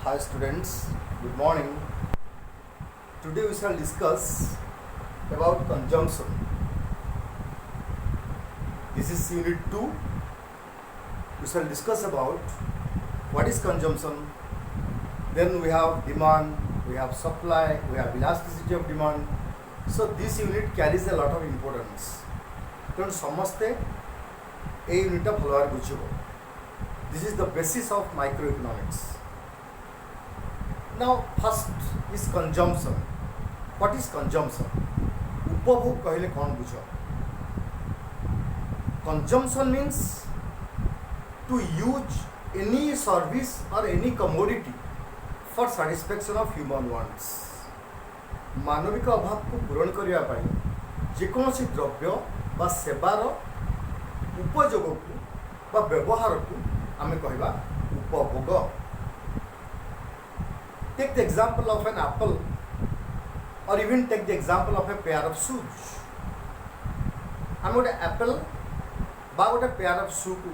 Hi students, good morning. Today we shall discuss about consumption. This is unit 2. We shall discuss about what is consumption. Then we have demand, we have supply, we have elasticity of demand. So this unit carries a lot of importance. ତେଣୁ ସମସ୍ତେ এই ୟୁନିଟ୍ଟା ଭଲ ଭାବରେ ବୁଝିବ. This is the basis of microeconomics. Now first is consumption. What is consumption? उपभोग कहले कौन बुझ? Consumption means to use any service or any commodity for satisfaction of human wants. मानविक अभाव को पूरण करने पाई जेकोसी द्रव्य बा सेवार उपयोग को बा व्यवहार को आमे कहबा उपभोग. Take the example of an apple or even take the example of a pair of shoes. हम गोटे एप्पल बा गोटे पेयर ऑफ शू को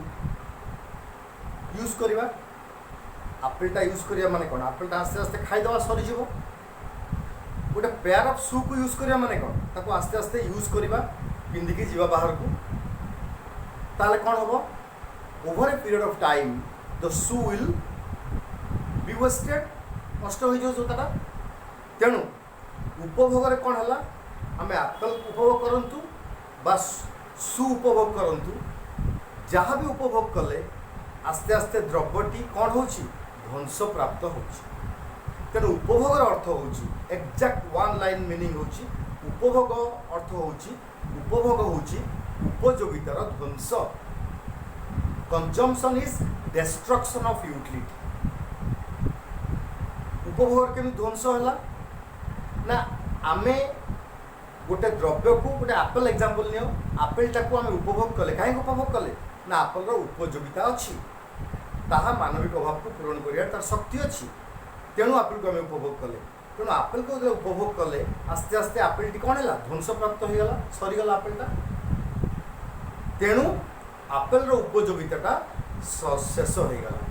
यूज करवा. एप्पलटा यूज करिया माने कोन? एप्पलटा आस्ते आस्ते खाई दवा सरी जीवो. गोटे पेयर ऑफ शू को यूज करिया माने कोन? ताको आस्ते आस्ते यूज करवा पिंदिकी जीवा बाहर को. ताले कोन होबो? Over a period of time the shoe will be wasted, नष्ट हो जो जोताटा. तेणु उपभोग कौन है? आम एप्पल उपभोग करंतु बा शू उपभोग करंतु, जहाँ भी उपभोग कले आस्ते आस्ते द्रव्यटी कौन हो ध्वंस प्राप्त हो. तेणु उपभोगर अर्थ हो एक्जाक्ट वन लाइन मीनिंग हो उपभोग अर्थ हो उपभोग हो उपयोगितार ध्वंस. Consumption is destruction of utility. उपभोग केमी ध्वंस है ना? आमे गोटे द्रव्य को गोटे एप्पल एग्जांपल नियो. एप्पलटा को आमे उपभोग कले. कहीं उपभोग कले ना? एप्पलर उपयोगिता अच्छी, ताहा मानविक अभाव को पूरण करिया तार शक्ति अच्छी. तेणु एप्पल को आमे उपभोग कले. तेणु एप्पल को उपभोग कले आस्ते आस्ते एप्पलटी कौन है? ध्वंस प्राप्त हो गला, सरीगला एप्पलटा. तेणु एप्पलर उपयोगिताटा शेष हो गला.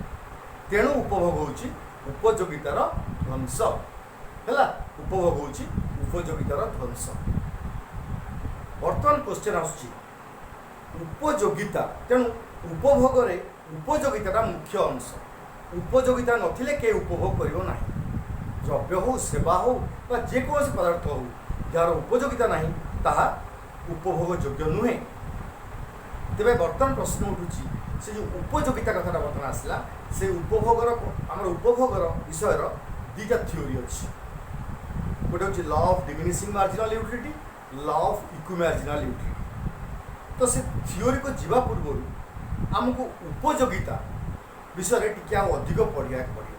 तेणु उपभोग होची उपयोगितार ध्वंस है. उपभोग होची उपयोगितार ध्वंस. बर्तमान क्वेश्चन आसुची उपयोगिता. तेणु उपभोग रे उपयोगिताटा मुख्य अंश. उपयोगिता नथिले के उपभोग करिवो नाही. द्रव्य हो, सेवा हो बा जेकोसी पदार्थ हो, जार उपयोगिता नाही ताहा उपभोग योग्य नुहे. तेबे बर्तमान प्रश्न उठुची से जो उपयोगिता कथाटा बर्तमान आसला, से उपभोगर आमर उपभोगर विषयर दुईटा थ्योरी अच्छी. गोटे हूँ law of diminishing marginal utility, law of equimarginal utility. तो से थ्योरी को जीवा पूर्व आमको उपयोगिता विषय टिके अधिक पढ़ा पड़ो.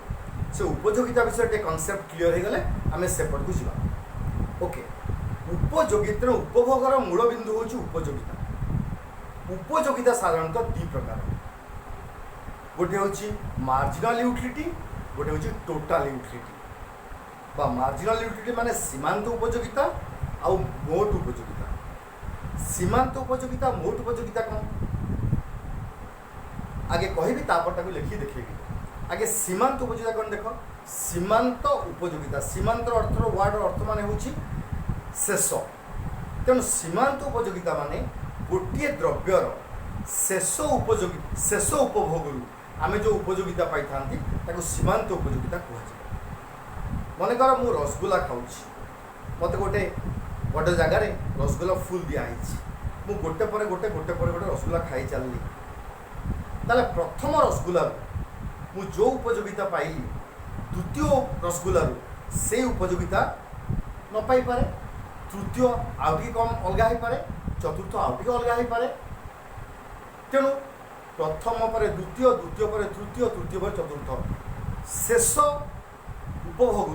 से उपयोगिता विषय टे कनसेप्ट क्लीयर हो गले आम सेपट को जीवा. ओके. उपयोगिता उपभोगर मूल बिंदु हूँ उपयोगिता. उपयोगिता साधारणतः दु प्रकार. गोटे हूँ मार्जिनल यूटिलिटी, गोटे हूँ टोटाल यूटिलिटी. बा मार्जिनल यूटिलिटी माने सीमांत उपयोगिता आउ मोट उपयोगिता. सीमांत उपयोगिता मोट उपयोगिता कौन आगे कहबी तापरटा को लिखी देखेबी. आगे सीमांत उपयोगिता कौन देख. सीमांत उपयोगिता, सीमांत अर्थ वार्ड अर्थ माने हूँ शेष. तेणु सीमांत उपयोगिता माने गोटे द्रव्यर शेष उपयोगी शेष उपभोग आमे जो उपयोगिता पाई था सीमांत उपयोगिता कहुए. मनकर मु रसगुल्ला खाऊँ, मत गोटे बड़ जगार रसगुल्ला फुल दिखाई, मु गोटे पर गोटे गोटे पर गोटे रसगुल्ला खाई चलली. ताले प्रथम रसगुल्ला मु जो उपयोगिता पाइली द्वितीय रसगुल्ला से उपयोगिता न पाई पारे. तृतीय आउ कम अलग हो पारे, चतुर्थ आउ अलग हो पारे. तेणु प्रथम पर द्वितीय, द्वितीय पर तृतीय, तृतीय पर चतुर्थ शेष उपभोग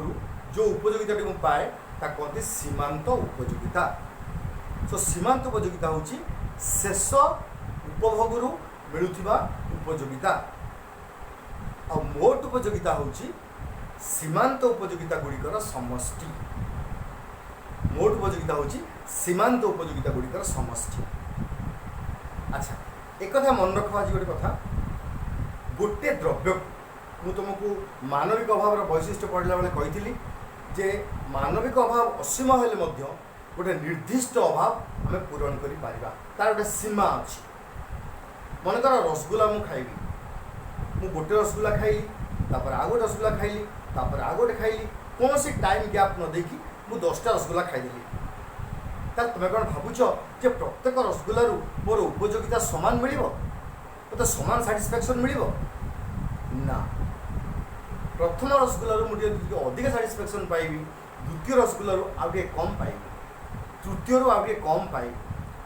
जो उपयोगिता को पाए ता कहते सीमांत उपयोगिता. तो सीमांत उपयोगिता हूँ शेष उपभोग मिलुथिबा उपयोगिता. और मोट उपयोगिता हूँ सीमांत उपयोगिता गुड़िकर समष्टि. मोट उपयोगिता हूँ सीमांत उपयोगिता गुड़िकर समष्टि. अच्छा, एक कथा मन रख. आज गोटे कथा, गोटे द्रव्य ମୁଁ ତୁମକୁ ମାନବିକ ଅଭାବର ବୈଶିଷ୍ଟ୍ୟ ପଢ଼ିଲା ବେଳେ କହିଥିଲି ଯେ ମାନବିକ ଅଭାବ ଅସୀମ ହେଲେ ମଧ୍ୟ ଗୋଟେ ନିର୍ଦ୍ଦିଷ୍ଟ ଅଭାବ ଆମେ ପୂରଣ କରିପାରିବା, ତାର ଗୋଟେ ସୀମା ଅଛି। ମନେକର ରସଗୋଲା ମୁଁ ଖାଇବି, ମୁଁ ଗୋଟେ ରସଗୋଲା ଖାଇଲି, ତାପରେ ଆଉ ଗୋଟେ ରସଗୋଲା ଖାଇଲି, ତାପରେ ଆଉ ଗୋଟେ ଖାଇଲି, କୌଣସି ଟାଇମ୍ ଗ୍ୟାପ୍ ନ ଦେଇକି ମୁଁ 10ଟା ରସଗୋଲା ଖାଇଦେଲି। ତାହେଲେ ତୁମେ କ'ଣ ଭାବୁଛ ଯେ ପ୍ରତ୍ୟେକ ରସଗୋଲାରୁ ମୋର ଉପଯୋଗିତା ସମାନ ମିଳିବ, ମୋତେ ସମାନ ସାଟିସ୍ଫ୍ୟାକ୍ସନ୍ ମିଳିବ? ନା, ପ୍ରଥମ ରସଗୋଲାରୁ ମୁଁ ଟିକେ ଅଧିକ ସାଟିସ୍ଫ୍ୟାକ୍ସନ୍ ପାଇବି, ଦ୍ୱିତୀୟ ରସଗୋଲାରୁ ଆଉ ଟିକେ କମ୍ ପାଇବି, ତୃତୀୟରୁ ଆଉ ଟିକେ କମ୍ ପାଇବି,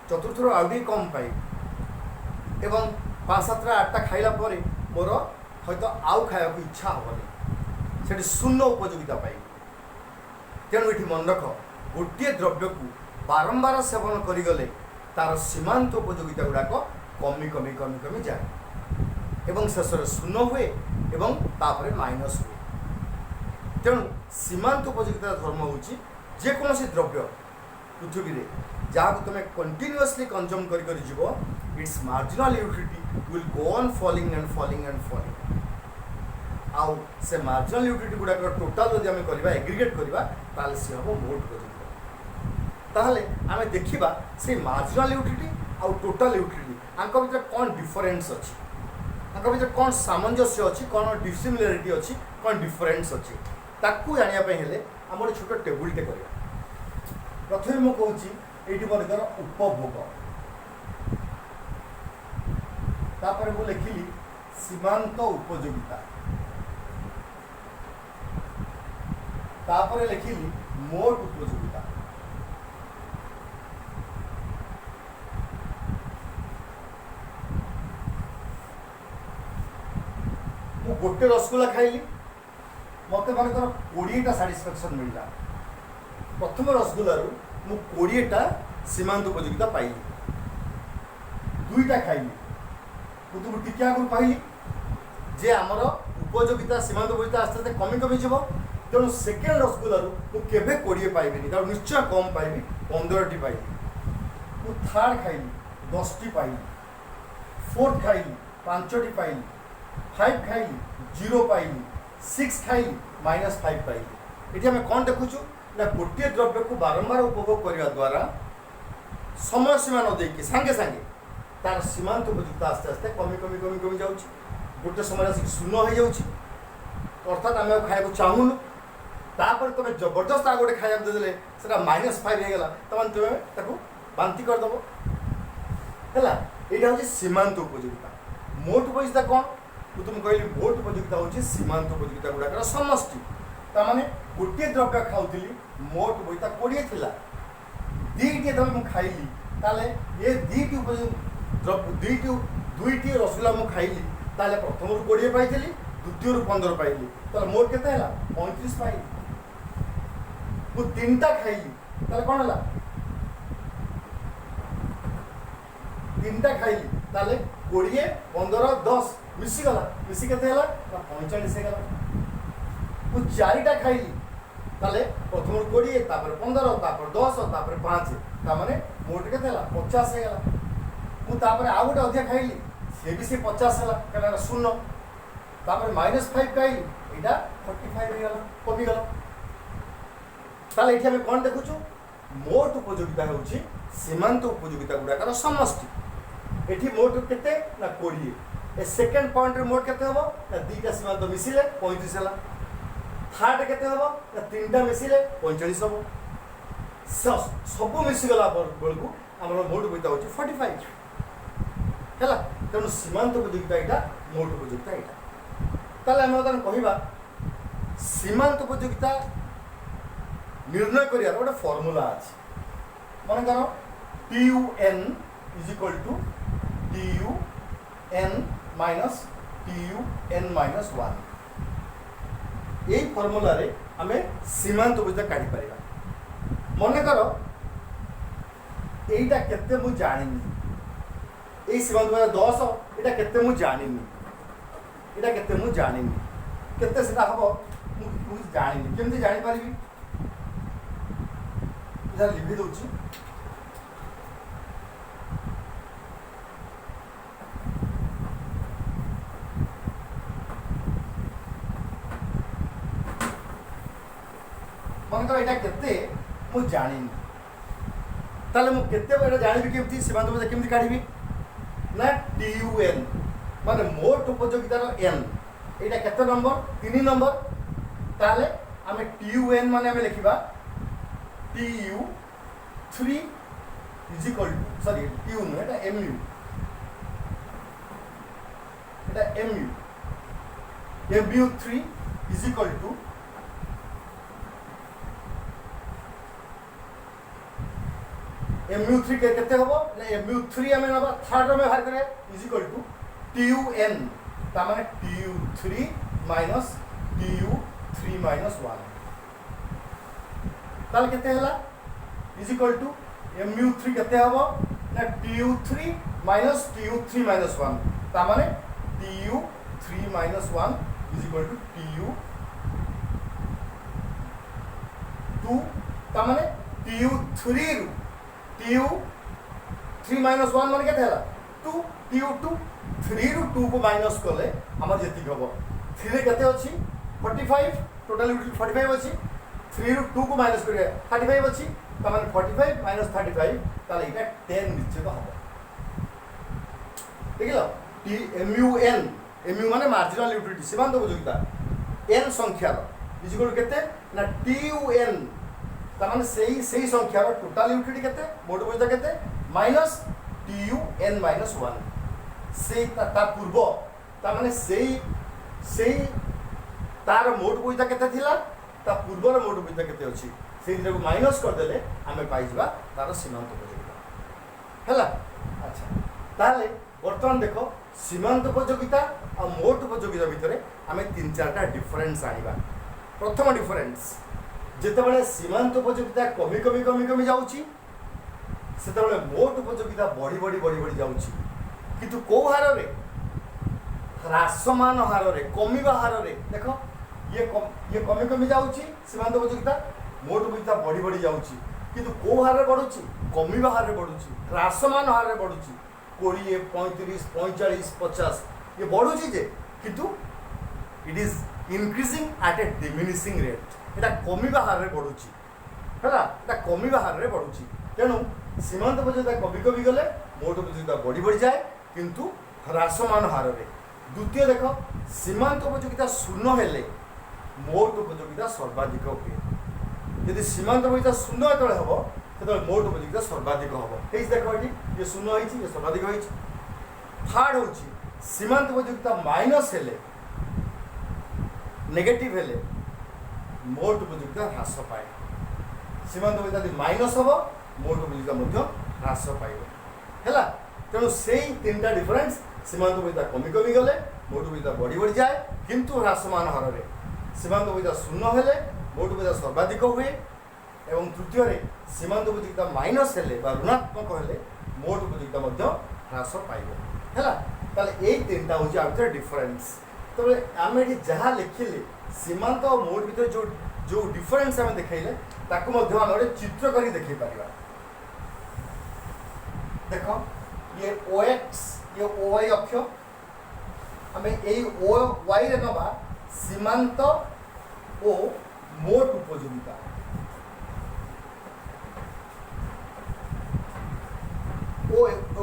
ଚତୁର୍ଥରୁ ଆଉ ଟିକେ କମ୍ ପାଇବି, ଏବଂ 5, 7, 8ଟା ଖାଇଲା ପରେ ମୋର ହয়তো ଆଉ ଖାଇବାକୁ ଇଚ୍ଛା ହେବନି, ସେଠି ଶୂନ୍ୟ ଉପଯୋଗିତା ପାଇବି। ତେଣୁ ଏଠି ମନେ ରଖ, ଗୋଟିଏ ଦ୍ରବ୍ୟକୁ ବାରମ୍ବାର ସେବନ କରିଗଲେ ତାର ସୀମାନ୍ତ ଉପଯୋଗିତା ଗୁଡ଼ାକ କମି କମି କମି କମି ଯାଏ ଏବଂ ଶେଷରେ ଶୂନ୍ୟ ହୁଏ ଏବଂ ତାପରେ ମାଇନସ୍ ହୁଏ। ତେଣୁ ସୀମାନ୍ତ ଉପଯୋଗିତାର ଧର୍ମ ହେଉଛି ଯେକୌଣସି ଦ୍ରବ୍ୟ ପୃଥିବୀରେ ଯାହାକୁ ତୁମେ କଣ୍ଟିନ୍ୟୁଅସଲି କନଜ୍ୟୁମ୍ କରି କରି ଯିବ, its marginal utility will go on falling and falling and falling. ଆଉ ସେ ମାର୍ଜିନାଲ୍ ୟୁଟିଲିଟି ଗୁଡ଼ାକର ଟୋଟାଲ୍ ଯଦି ଆମେ କରିବା, ଏଗ୍ରିଗେଟ୍ କରିବା, ତାହେଲେ ସେ ହେବ ମୋଟ ଉପଯୋଗିତା। ତାହେଲେ ଆମେ ଦେଖିବା ସେଇ ମାର୍ଜିନାଲ୍ ୟୁଟିଲିଟି ଆଉ ଟୋଟାଲ୍ ୟୁଟିଲିଟି ଆଙ୍କ ଭିତରେ କ'ଣ ଡିଫରେନ୍ସ ଅଛି, ତାଙ୍କ ଭିତରେ କ'ଣ ସାମଞ୍ଜସ୍ୟ ଅଛି, କ'ଣ ଡିସିମିଲାରିଟି ଅଛି, କ'ଣ ଡିଫରେନ୍ସ ଅଛି, ତାକୁ ଜାଣିବା ପାଇଁ ହେଲେ ଆମେ ଗୋଟେ ଛୋଟ ଟେବୁଲଟେ କରିବା। ପ୍ରଥମେ ମୁଁ କହୁଛି ଏଇଠି ବର୍ଗର ଉପଭୋଗ, ତାପରେ ମୁଁ ଲେଖିଲି ସୀମାନ୍ତ ଉପଯୋଗିତା, ତାପରେ ଲେଖିଲି ମୋଟ ଉପଯୋଗିତା, ମୁଁ ଗୋଟେ ରସଗୋଲା ଖାଇଲି, ମୋତେ ମନେକର 20ଟା ସାଟିସ୍ଫ୍ୟାକ୍ସନ୍ ମିଳିଲା। ପ୍ରଥମ ରସଗୋଲାରୁ ମୁଁ 20ଟା ସୀମାନ୍ତ ଉପଯୋଗିତା ପାଇଲି। 2ଟା ଖାଇଲି, ମୁଁ ତୁମକୁ ଟିକେ ଆଗରୁ କହିଲି ଯେ ଆମର ଉପଯୋଗିତା ସୀମାନ୍ତ ଉପଯୋଗିତା ଆସ୍ତେ ଆସ୍ତେ କମି କମି ଯିବ। ତେଣୁ ସେକେଣ୍ଡ ରସଗୋଲାରୁ ମୁଁ କେବେ 20 ପାଇବିନି, ତାର ନିଶ୍ଚୟ କମ୍ ପାଇବି, 15ଟି ପାଇଲି। ମୁଁ ଥାର୍ଡ଼ ଖାଇଲି, 10ଟି ପାଇଲି। ଫୋର୍ଥ ଖାଇଲି, 5ଟି ପାଇଲି। 5 ଖାଇଲି, 0 ପାଇଲି। 6 ଖାଇଲି, -5 ପାଇଲି। ଏଠି ଆମେ କ'ଣ ଦେଖୁଛୁ ନା ଗୋଟିଏ ଦ୍ରବ୍ୟକୁ ବାରମ୍ବାର ଉପଭୋଗ କରିବା ଦ୍ୱାରା ସମୟ ସୀମା ନ ଦେଇକି ସାଙ୍ଗେ ସାଙ୍ଗେ ତାର ସୀମାନ୍ତ ଉପଯୁକ୍ତ ଆସ୍ତେ ଆସ୍ତେ କମି କମି କମି କମି ଯାଉଛି, ଗୋଟେ ସମୟରେ ଆସିକି ଶୂନ୍ୟ ହେଇଯାଉଛି, ଅର୍ଥାତ୍ ଆମେ ଆଉ ଖାଇବାକୁ ଚାହୁଁନୁ। ତାପରେ ତୁମେ ଜବରଦସ୍ତ ଆଉ ଗୋଟେ ଖାଇବାକୁ ଦେଇଦେଲେ ସେଟା -5 ହେଇଗଲା, ତାମାନେ ତୁମେ ତାକୁ ବାନ୍ତି କରିଦେବ। ହେଲା, ଏଇଟା ହେଉଛି ସୀମାନ୍ତ ଉପଯୋଗିତା। ମୋଟ ଉପଯୋଗିତା କ'ଣ? ମୁଁ ତୁମକୁ କହିଲି ମୋଟ ଉପଯୋଗିତା ହେଉଛି ସୀମାନ୍ତ ଉପଯୋଗିତା ଗୁଡ଼ାକର ସମଷ୍ଟି। ତାମାନେ ଗୋଟିଏ ଦ୍ରବ୍ୟ ଖାଉଥିଲି, ମୋଟ ଉପଯୋଗିତା 20 ଥିଲା। 2ଟି ଯେତେବେଳେ ମୁଁ ଖାଇଲି, ତାହେଲେ ଏ 2ଟି ରସଗୋଲା ମୁଁ ଖାଇଲି, ତାହେଲେ ପ୍ରଥମରୁ 20 ପାଇଥିଲି, ଦ୍ୱିତୀୟରୁ 15 ପାଇଲି, ତାହେଲେ ମୋଟ କେତେ ହେଲା? 35 ପାଇଲି। ମୁଁ 3ଟା ଖାଇଲି, ତାହେଲେ କ'ଣ ହେଲା? 3ଟା ଖାଇଲି, ତାହେଲେ 20, 15, 10 ମିଶିଗଲା, ମିଶି କେତେ ହେଲା? 45 ହେଇଗଲା। ମୁଁ 4ଟା ଖାଇଲି, ତାହେଲେ ପ୍ରଥମରୁ 20, ତାପରେ 15, ତାପରେ 10, ତାପରେ 5, ତାମାନେ ମୋଟ କେତେ ହେଲା? 50 ହେଇଗଲା। ମୁଁ ତାପରେ ଆଉ ଗୋଟେ ଅଧିକା ଖାଇଲି, ସିଏ ବି ସେ 50 ହେଲା, କାରଣ ଶୂନ୍ୟ। ତାପରେ -5 ଖାଇଲି, ଏଇଟା 45 ହେଇଗଲା, କମିଗଲା। ତାହେଲେ ଏଠି ଆମେ କ'ଣ ଦେଖୁଛୁ? ମୋଟ ଉପଯୋଗିତା ହେଉଛି ସୀମାନ୍ତ ଉପଯୋଗିତା ଗୁଡ଼ାକର ସମଷ୍ଟି। ଏଠି ମୋଟ କେତେ ନା 20। ଏ ସେକେଣ୍ଡ ପଏଣ୍ଟରେ ମୋଟ କେତେ ହେବ ନା 2ଟା ସୀମାନ୍ତ ମିଶିଲେ 35 ହେଲା। ଥାର୍ଡ କେତେ ହେବ ନା 3ଟା ମିଶିଲେ 45 ହେବ। ସବୁ ମିଶିଗଲା ବେଳକୁ ଆମର ମୋଟ ଉପଯୋଗିତା ହେଉଛି 45 ହେଲା। ତେଣୁ ସୀମାନ୍ତ ଉପଯୋଗିତା ଏଇଟା, ମୋଟ ଉପଯୋଗିତା ଏଇଟା। ତାହେଲେ ଆମେ ବର୍ତ୍ତମାନ କହିବା ସୀମାନ୍ତ ଉପଯୋଗିତା ନିର୍ଣ୍ଣୟ କରିବାର ଗୋଟେ ଫର୍ମୁଲା ଅଛି। ମନେକର TUN = TUN - TUN-1। এই ফর্মুলারে আমি সীমান্ত উপযুক্তা কাঢ়িপারিবা। মনেকর এইটা কেতে মু জানিনি, এই সীমান্ত উপযুক্তা 10, এটা কেতে মু জানিনি, এটা কেতে মু জানিনি, কেতে সেটা হব মু জানিনি। কেমতি জানিপারিবি? এটা লিখি দউছি। मनकर यहाँ केते मु जानी ताले मु केते एटा जानिबि केमती सीमांत उपयोगिता केमती काढिबि ना TUN माने मोट उपयोगितार n एटा केते नंबर 3 नंबर ताले आमे TUN माने आमे लिखिबा TU3 is equal to sorry TU नु एटा MU Etah MU3 is equal to MU3 के केते हबो ना MU3 आमे नबा थर्ड में बाहर करे इज इक्वल टू TUN ता माने TU3 माइनस TU3 माइनस 1 ताल केते हला इज इक्वल टू MU3 केते हबो ना TU3 माइनस TU3 माइनस 1 ता माने TU3 minus 1 is equal to TU2 ता माने TU3 माइनस 1 माने केते हला 2 TU2 3 रु 2 को माइनस कले हमर जेति हबो 3 रे केते अछि 45 टोटल 45 अछि 3 रु 2 को माइनस करे 35 अछि त माने 45 माइनस 35 ताले इटा 10 निश्चित हबो देखिलो MU माने मार्जिनल यूटिलिटी सीमांत उपयोगिता n संख्या इज इक्वल केते ना TUN त माने सेही संख्या रो टोटल यूटिलिटी केते मोड उपयोगिता केते माइनस TUN माइनस 1 से ता पूर्व ता माने सेही तार मोड उपयोगिता केते थिला ता पूर्वर मोड उपयोगिता केते अछि से को माइनस कर देले आमे पाइ जबा तार सीमांत उपयोगिता हैला अच्छा ताले वर्तमान देखो सीमांत उपयोगिता और मोट उपयोगिता भितर आमे 3-4टा डिफरेंस आनिबा प्रथम डिफरेंस जेतेबेले सीमांत उपयोगिता कमी जाउची सेतेबेले मोट उपयोगिता बढ़ी जाउची किंतु को हार रे ह्रासमान हार रे कमिबा हार रे देखो ये कमी जाउची सीमांत उपयोगिता मोट उपयोगिता बढ़ी जाउची किंतु को हार रे बढ़ुची कमिबा हार रे बढ़ुची ह्रासमान हार रे बढ़ुची 20 35 45 50 ये बढ़ुची जे किंतु it is increasing at A diminishing rate एटा कमिबा हार रे बढ़ुची हैला एटा कमिबा हार रे बढ़ुची तेणु सीमांत उपयोगिता कमी गले मोट उपयोगिता बढ़ी जाए किंतु ह्रासमान हार रे द्वितीय देखो सीमांत उपयोगिता शून्य हेले मोट उपयोगिता सर्वाधिक हुए यदि सीमांत उपयोगिता शून्य जेतबेले हबो तेतबेले मोट उपयोगिता सर्वाधिक हबो हेइ देखो एठी ये शून्य होइछि ये सर्वाधिक होइछि थर्ड होछि सीमांत उपयोगिता माइनस हेले नेगेटिव हेले मोट उपयोगिता ह्रास पाए सीमांत उपयोगिता यदि माइनस हबो मोट उपयोगिता मध्य ह्रास पाइबो हैला तेणु से 3टा डिफरेंस सीमांत उपयोगिता कमी गले मोट उपयोगिता बढ़ी जाए किंतु ह्रासमान हार रे सीमांत उपयोगिता शून्य हेले मोट उपयोगिता सर्वाधिक हुए एवं तृतीय रे सीमांत उपयोगिता माइनस हेले बा ऋणात्मक हेले मोट उपयोगिता मध्य ह्रास पाइबो हैला ताले एई 3टा होची आउटर डिफरेंस तबे आमे एठी जहा लिखिले सीमांत और मोट भितर जो डिफरेंस आमे देखाइले ताकू मध्य आमे चित्र करी देखै परिबा देखो ये OX ये OY अक्ष हमें यही OY रे नबा सीमांत ओ मोट उपयोगिता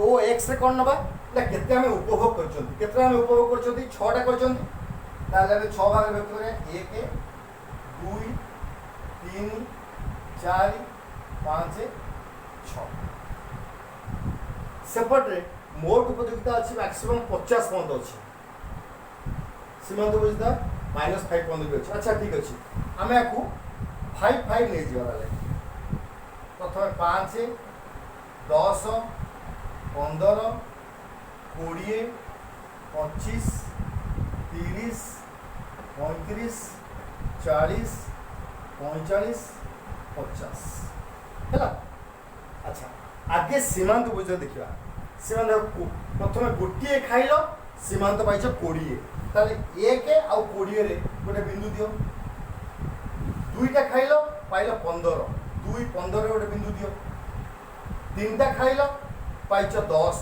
OX रे कोन नबा ना केते हमें उपभोग करचंती केते हमें उपभोग करचंती 6टा करचंती ताले हमें 6 भाग व्यक्त करे 1 2 3 4 5 6 सेपटे मोट उपयोगिता अच्छी मैक्सिमम 50 पर्यंत अच्छी सीमांत उपयोगिता -5 पर्यंत भी अच्छी अच्छा ठीक अच्छी आम या 5 नहीं जावा प्रथम 5 10 15 20 25 30 35 40 45 50 है अच्छा आगे सीमांत उपयोगिता देखा सीमांत प्रथम गोटे खाइल सीमांत पाइछ 20 ताले 1 आउ 20 रे गोटे बिंदु दियो दुईटा खाइल पाइल 15 2 15 रे गोटे बिंदु दियो तीनटा खाइल पाइछ 10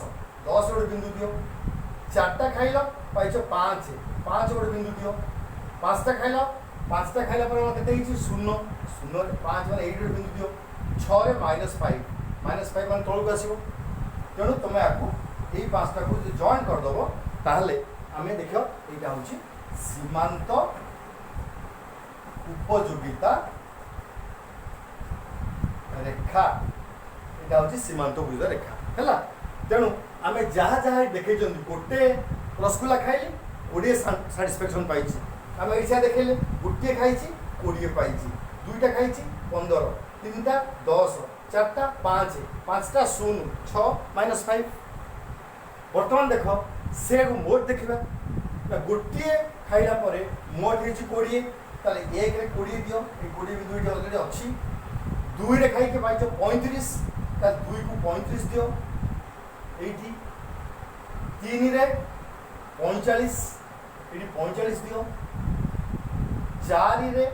10 गोटे बिंदु दियो चारटा खाइल पाइछ 5 5 गोटे बिंदु दियो पांचटा खाइल पाँचटा खाइला पर के शून्य शून्य 5 मान 8 बिंदु दियो 6 -5 मान तौक आसो तेणु तुम आपको यही 5टा को जॉइन करदेव ताहले आम देख यहाँ हूँ सीमांत उपयोगिता रेखा यहाँ हूँ सीमांत उपयोगिता रेखा है तेणु आम जहाँ जहाँ देखे गोटे रसगुल्ला खाइली 20 साटिस्फैक्शन पाई आम ये देखेले गोटे खाई 20 पाई 2टा खाई 15 3टा 10 4टा 5 5टा 0 6 -5 बर्तमान देख से मोट देखा ना गोटे खाइला पर मोट हो 20 ताले 1 रे 20 दियो 20 भी 2टी अलरेडी अच्छी 2 रे खाई के पाई 35 ताले 2 को 35 दियो एटी 3 रे 45 ये 45 दियो 4 रे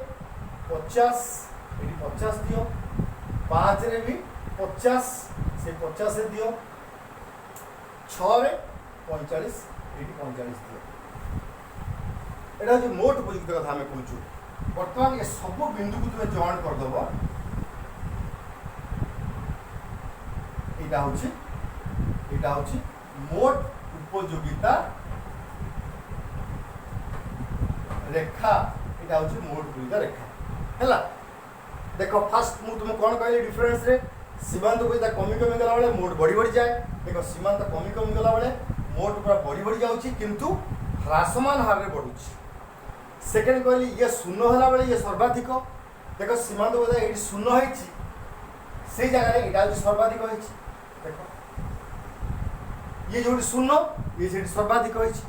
50 ये 50 दियो 5 रे भी 50 से 50 से दियो 6 रे 45 ये 45 दियो एटा जो मोट उपयुक्त कथा आम कहूँ बर्तमान ये सब बिंदु को तुम जॉइन करदेव यहाँ हूँ मोट उपयोगिता रेखा यहाँ हूँ मोट उपयोगिता रेखा है देख फास्ट मुझे तुम कौन कहली डिफरेन्स रे सीमांत उपयोगिता कमी कमी गला बेले मोट बढ़ी बढ़ी जाए देख सीमांत कमी कमी गला बेले मोट पूरा बढ़ी बढ़ी जाऊँगी किंतु ह्रासमान हार में बढ़ुची सेकेंड कहली ये शून्य होला बेले ये सर्वाधिक देख सीमांत उपयोगिता ये शून्य होती से जगह यहाँ हूँ सर्वाधिक होती देख ये जो शून्य ये से सर्वाधिक होती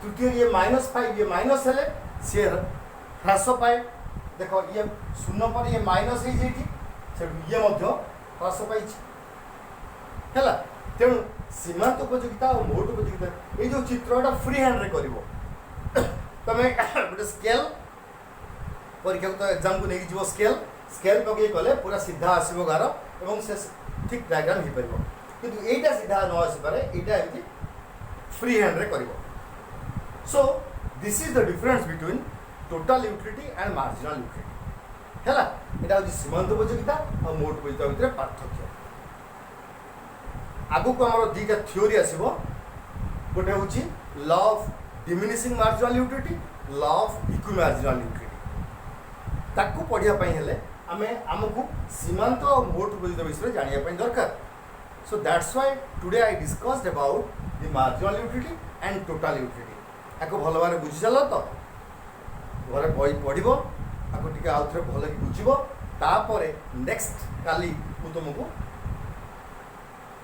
तृतीय ये -5 ये माइनस हेले सी ह्रास पाए देख ये शून्य पर ये माइनस हो ये ह्रास पाई है तेणु सीमांत उपयोगिता और मोट उपयोगिता ये जो चित्रटा फ्री हैंड रे कर तुम गोटे स्केल परीक्षा तो एग्जाम को लेकिन जीव स्केल स्केल पकई कले पूरा सीधा आसो गार और से ठीक डायग्राम हो पार किंतु यहीटा सीधा न आसपे यहाँ एमती फ्री हैंड रे कर so this is the difference between total utility and marginal utility है यहाँ हूँ सीमांत उपयोगिता और मोट उपयोगिता भितर पार्थक्य आगु को आम दुटा थ्योरी आसो गोटे हूँ law of diminishing marginal utility law of equimarginal utility ताकू पढ़ाई हेले आमे आमको सीमांत और मोट उपयोगिता विषय जानापी दरकार so that's why today I discussed about the marginal utility and total utility आपको भल भाव बुझी सार तो घर बही पढ़ आपको टी आउ थे भल कि बुझ तापर नेक्स्ट काली मु तुमको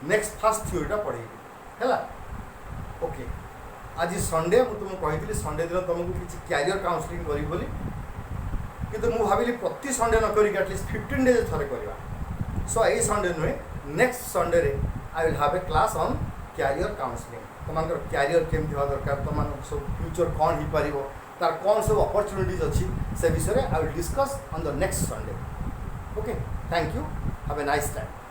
नेक्स्ट फास्ट थ्योरीटा पढ़ेबी है ओके आज संडे मुझे तुमको कही संडे दिन तुमको किसी क्यारियर काउंसलिंग करी बोली किंतु मु भाविली प्रति संडे न करी एटलिस्ट 15 डेज थरे करवा सो यही संडे नुहे नेक्स्ट संडे रे I will have a class on career counselling तुम क्यारियर केमती हवा दरकार तुम सब फ्यूचर कौन हो पार तार कौन सब अपॉर्चुनिटीज अच्छी से विषय I will discuss on the next Sunday okay thank you have a nice time